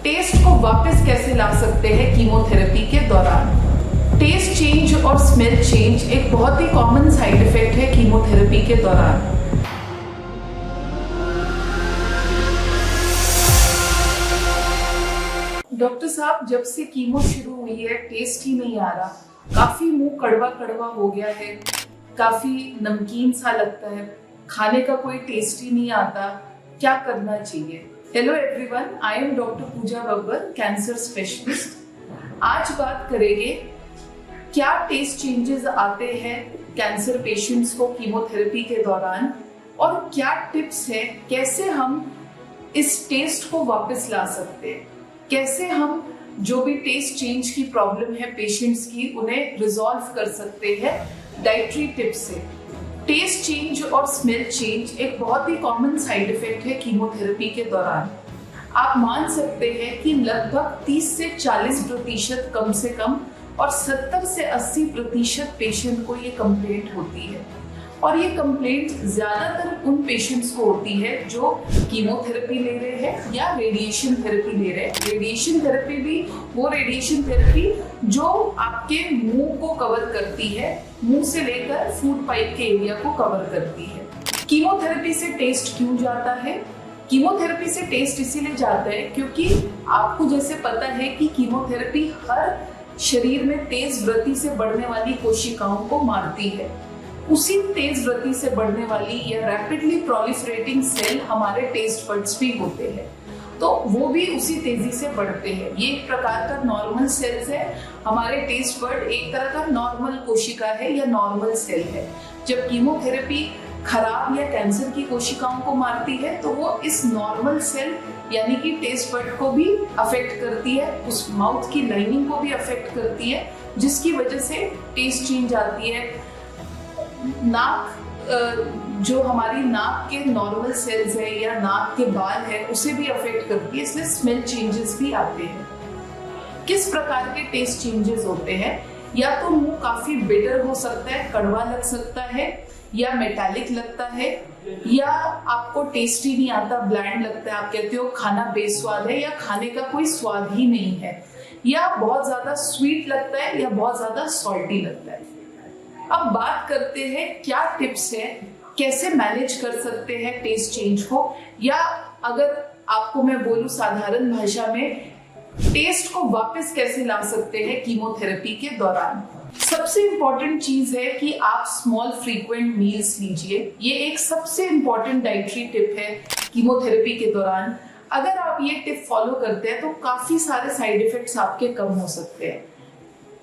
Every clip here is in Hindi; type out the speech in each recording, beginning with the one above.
टेस्ट को वापस कैसे ला सकते हैं कीमोथेरेपी के दौरान। टेस्ट चेंज और स्मेल चेंज एक बहुत ही कॉमन साइड इफेक्ट है कीमोथेरेपी के दौरान। डॉक्टर साहब, जब से कीमो शुरू हुई है टेस्ट ही नहीं आ रहा, काफी मुंह कड़वा कड़वा हो गया है, काफी नमकीन सा लगता है, खाने का कोई टेस्ट ही नहीं आता, क्या करना चाहिए? Hello everyone, I am doctor Pooja Babbar, cancer specialist. आज बात करेंगे क्या टेस्ट चेंजेस आते हैं कैंसर पेशेंट्स को कीमोथेरेपी के दौरान और क्या टिप्स हैं कैसे हम इस टेस्ट को वापस ला सकते हैं, कैसे हम जो भी टेस्ट चेंज की प्रॉब्लम है पेशेंट्स की उन्हें रिजॉल्व कर सकते हैं डाइटरी टिप्स से। टेस्ट चेंज और स्मेल चेंज एक बहुत ही कॉमन साइड इफेक्ट है कीमोथेरेपी के दौरान। आप मान सकते हैं कि लगभग 30 से 40% कम से कम और 70 से 80% पेशेंट को ये कंप्लेंट होती है। और ये कंप्लेंट ज्यादातर उन पेशेंट्स को होती है जो कीमोथेरेपी ले रहे हैं या रेडिएशन थेरेपी ले रहे हैं। रेडिएशन थेरेपी भी वो रेडिएशन थेरेपी जो आपके मुंह को कवर करती है, मुंह से लेकर फूड पाइप के एरिया को कवर करती है। कीमोथेरेपी से टेस्ट क्यों जाता है? कीमोथेरेपी से टेस्ट इसीलिए जाता है क्योंकि आपको जैसे पता है कि कीमोथेरेपी हर शरीर में तेज गति से बढ़ने वाली कोशिकाओं को मारती है। उसी तेज गति से बढ़ने वाली या रैपिडली प्रोलिफरेटिंग सेल हमारे टेस्ट बड्स भी होते हैं, तो वो भी उसी तेजी से बढ़ते हैं। ये एक प्रकार का नॉर्मल सेल्स है। हमारे टेस्ट बड एक तरह का नॉर्मल कोशिका है या नॉर्मल सेल है। जब कीमोथेरेपी खराब या कैंसर की कोशिकाओं को मारती है तो वो इस नॉर्मल सेल यानी कि टेस्ट बड को भी अफेक्ट करती है, उस माउथ की लाइनिंग को भी अफेक्ट करती है, जिसकी वजह से टेस्ट चेंज आती है। नाक, जो हमारी नाक के नॉर्मल सेल्स है या नाक के बाल है उसे भी अफेक्ट करती है, इसलिए स्मेल चेंजेस भी आते हैं। किस प्रकार के टेस्ट चेंजेस होते हैं? या तो मुंह काफी बिटर हो सकता है, कड़वा लग सकता है या मेटालिक लगता है, या आपको टेस्ट ही नहीं आता, ब्लैंड लगता है, आप कहते हो खाना बेस्वाद है या खाने का कोई स्वाद ही नहीं है, या बहुत ज्यादा स्वीट लगता है या बहुत ज्यादा सॉल्टी लगता है। अब बात करते हैं क्या टिप्स है, कैसे मैनेज कर सकते हैं टेस्ट चेंज को, या अगर आपको मैं बोलूं साधारण भाषा में, टेस्ट को वापस कैसे ला सकते हैं कीमोथेरेपी के दौरान। सबसे इंपॉर्टेंट चीज है कि आप स्मॉल फ्रीक्वेंट मील्स लीजिए। ये एक सबसे इंपॉर्टेंट डाइटरी टिप है कीमोथेरेपी के दौरान। अगर आप ये टिप फॉलो करते हैं तो काफी सारे साइड इफेक्ट्स आपके कम हो सकते हैं।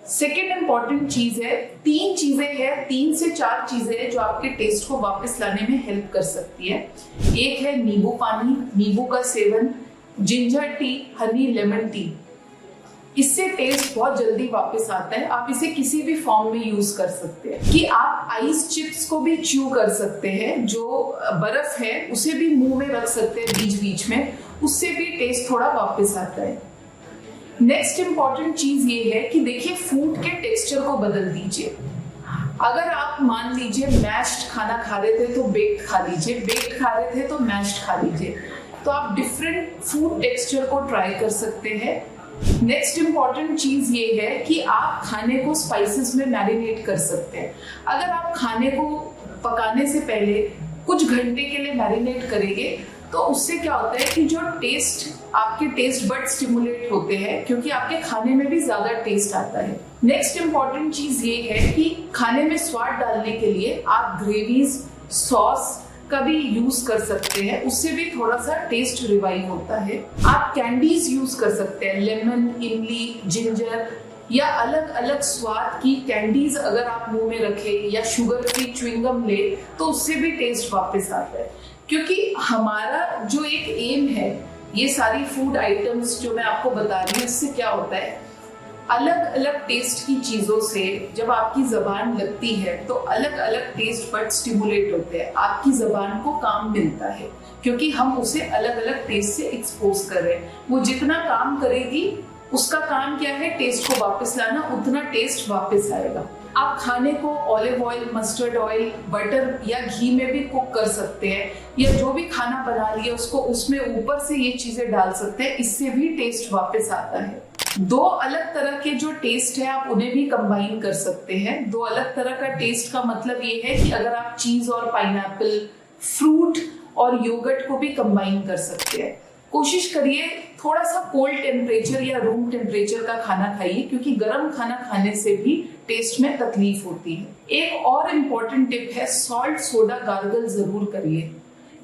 सेकेंड इंपॉर्टेंट चीज है, 3 से 4 चीजें हैं जो आपके टेस्ट को वापस लाने में हेल्प कर सकती है। एक है नींबू पानी, नींबू का seven, ginger tea, honey lemon tea. इससे टेस्ट बहुत जल्दी वापस आता है। आप इसे किसी भी फॉर्म में यूज कर सकते हैं। कि आप आइस चिप्स को भी च्यू कर सकते हैं, जो बर्फ है उसे भी मुंह में रख सकते हैं बीच बीच में, उससे भी टेस्ट थोड़ा वापस आता है। नेक्स्ट इंपॉर्टेंट चीज ये है कि देखिए फूड के टेक्सचर को बदल दीजिए। अगर आप मान लीजिए मैश्ड खाना खा रहे थे तो बेक्ड खा लीजिए, बेक्ड खा रहे थे तो मैश्ड खा लीजिए, तो आप डिफरेंट फूड टेक्सचर को ट्राई कर सकते हैं। नेक्स्ट इंपॉर्टेंट चीज ये है कि आप खाने को स्पाइसेस में मैरिनेट कर सकते हैं। अगर आप खाने को पकाने से पहले कुछ घंटे के लिए मैरिनेट करेंगे तो उससे क्या होता है कि जो टेस्ट, आपके टेस्ट बड स्टिमुलेट होते हैं क्योंकि आपके खाने में भी ज्यादा टेस्ट आता है। नेक्स्ट इंपॉर्टेंट चीज ये है कि खाने में स्वाद डालने के लिए आप ग्रेवीज, सॉस का भी यूज कर सकते हैं, उससे भी थोड़ा सा टेस्ट रिवाइव होता है। आप कैंडीज यूज कर सकते हैं, लेमन, इमली, जिंजर या अलग अलग स्वाद की कैंडीज अगर आप मुंह में रखें या शुगर फ्री च्युइंगम ले तो उससे भी टेस्ट वापस आता है। क्योंकि हमारा जो एक एम है, ये सारी फूड आइटम्स जो मैं आपको बता रही हूँ, इससे क्या होता है, अलग अलग टेस्ट की चीजों से जब आपकी जबान लगती है तो अलग अलग टेस्ट बड स्टिमुलेट होते हैं, आपकी जबान को काम मिलता है क्योंकि हम उसे अलग अलग टेस्ट से एक्सपोज कर रहे हैं। वो जितना काम करेगी उसका काम क्या है, टेस्ट को वापस लाना, उतना टेस्ट वापस आएगा। आप खाने को olive oil, mustard oil, butter या घी में भी कुक कर सकते हैं, या जो भी खाना बना लिया उसको उसमें ऊपर से ये चीजें डाल सकते हैं, इससे भी टेस्ट वापस आता है। दो अलग तरह के जो टेस्ट है आप उन्हें भी कंबाइन कर सकते हैं। दो अलग तरह का टेस्ट का मतलब ये है कि अगर आप चीज और पाइनएप्पल, फ्रूट और योगर्ट को भी कंबाइन कर सकते हैं। कोशिश करिए थोड़ा सा कोल्ड टेम्परेचर या रूम टेम्परेचर का खाना खाइए, क्योंकि गर्म खाना खाने से भी टेस्ट में तकलीफ होती है। एक और इम्पोर्टेंट टिप है, सॉल्ट सोडा गार्गल जरूर करिए।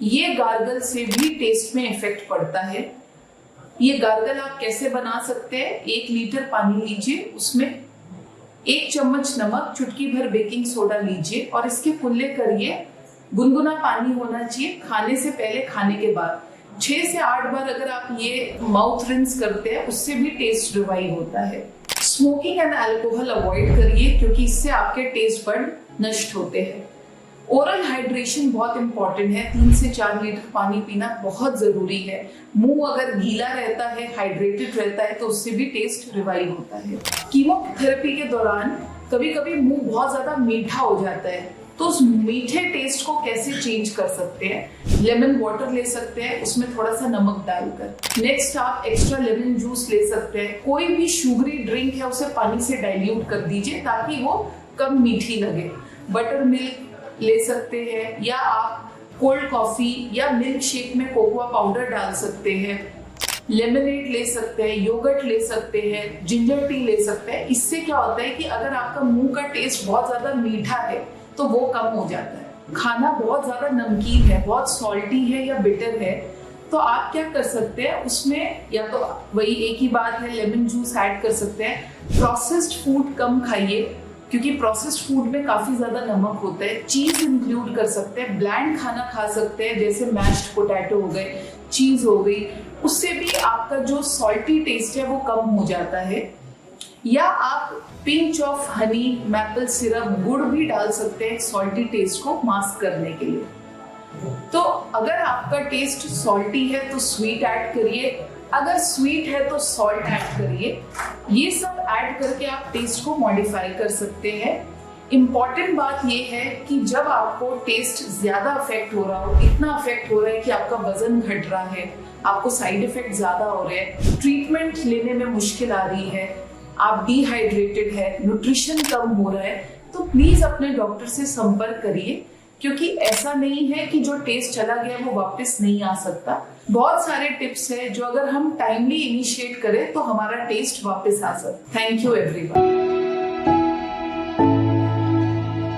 ये गार्गल से भी टेस्ट में इफेक्ट पड़ता है। ये गार्गल आप कैसे बना सकते हैं, 1 लीटर पानी लीजिए, उसमें 1 चम्मच नमक, चुटकी भर बेकिंग सोडा लीजिए और इसके कुल्ले करिए। गुनगुना पानी होना चाहिए, खाने से पहले, खाने के बाद 6 से 8 बार अगर आप ये माउथ रिंस करते हैं, उससे भी टेस्ट रिवाइव होता है। स्मोकिंग एंड अल्कोहल अवॉइड करिए, क्योंकि इससे आपके टेस्ट बड नष्ट होते हैं। ओरल हाइड्रेशन बहुत इंपॉर्टेंट है, 3 से 4 लीटर पानी पीना बहुत जरूरी है। मुंह अगर गीला रहता है, हाइड्रेटेड रहता है, तो उससे भी टेस्ट रिवाइव होता है। कीमोथेरेपी के दौरान कभी कभी मुंह बहुत ज्यादा मीठा हो जाता है, तो उस मीठे टेस्ट को कैसे चेंज कर सकते हैं, लेमन वाटर ले सकते हैं, उसमें थोड़ा सा नमक डालकर। नेक्स्ट आप एक्स्ट्रा लेमन जूस ले सकते हैं। कोई भी शुगरी ड्रिंक है उसे पानी से डाइल्यूट कर दीजिए ताकि वो कम मीठी लगे। बटर मिल्क ले सकते हैं, या आप कोल्ड कॉफी या मिल्क शेक में कोकोआ पाउडर डाल सकते हैं। लेमनेड ले सकते हैं, योगर्ट ले सकते हैं, जिंजर टी ले सकते हैं। इससे क्या होता है कि अगर आपका मुंह का टेस्ट बहुत ज्यादा मीठा है तो वो कम हो जाता है। खाना बहुत ज्यादा नमकीन है, बहुत सॉल्टी है या बिटर है, तो आप क्या कर सकते हैं, उसमें या तो वही एक ही बात है, लेमन जूस ऐड कर सकते हैं। प्रोसेस्ड फूड कम खाइए, क्योंकि प्रोसेस्ड फूड में काफी ज्यादा नमक होता है। चीज इंक्लूड कर सकते हैं, ब्लैंड खाना खा सकते हैं, जैसे मैश्ड पोटैटो हो गए, चीज हो गई, उससे भी आपका जो सॉल्टी टेस्ट है वो कम हो जाता है। या आप pinch of honey, maple syrup, गुड़ भी डाल सकते हैं सॉल्टी टेस्ट को मास्क करने के लिए। तो अगर आपका टेस्ट सॉल्टी है तो स्वीट ऐड करिए, अगर स्वीट है तो सॉल्ट ऐड करिए। ये सब ऐड करके आप टेस्ट को मॉडिफाई कर सकते हैं। इम्पॉर्टेंट बात ये है कि जब आपको टेस्ट ज्यादा अफेक्ट हो रहा हो, इतना अफेक्ट हो रहा है कि आपका वजन घट रहा है, आपको साइड इफेक्ट ज्यादा हो रहे हैं, ट्रीटमेंट लेने में मुश्किल आ रही है, आप डिहाइड्रेटेड है, न्यूट्रिशन कम हो रहा है, तो प्लीज अपने डॉक्टर से संपर्क करिए, क्योंकि ऐसा नहीं है कि जो टेस्ट चला गया वो वापस नहीं आ सकता। बहुत सारे टिप्स है जो अगर हम टाइमली इनिशिएट करें तो हमारा टेस्ट वापस आ सकता है। Thank you everyone.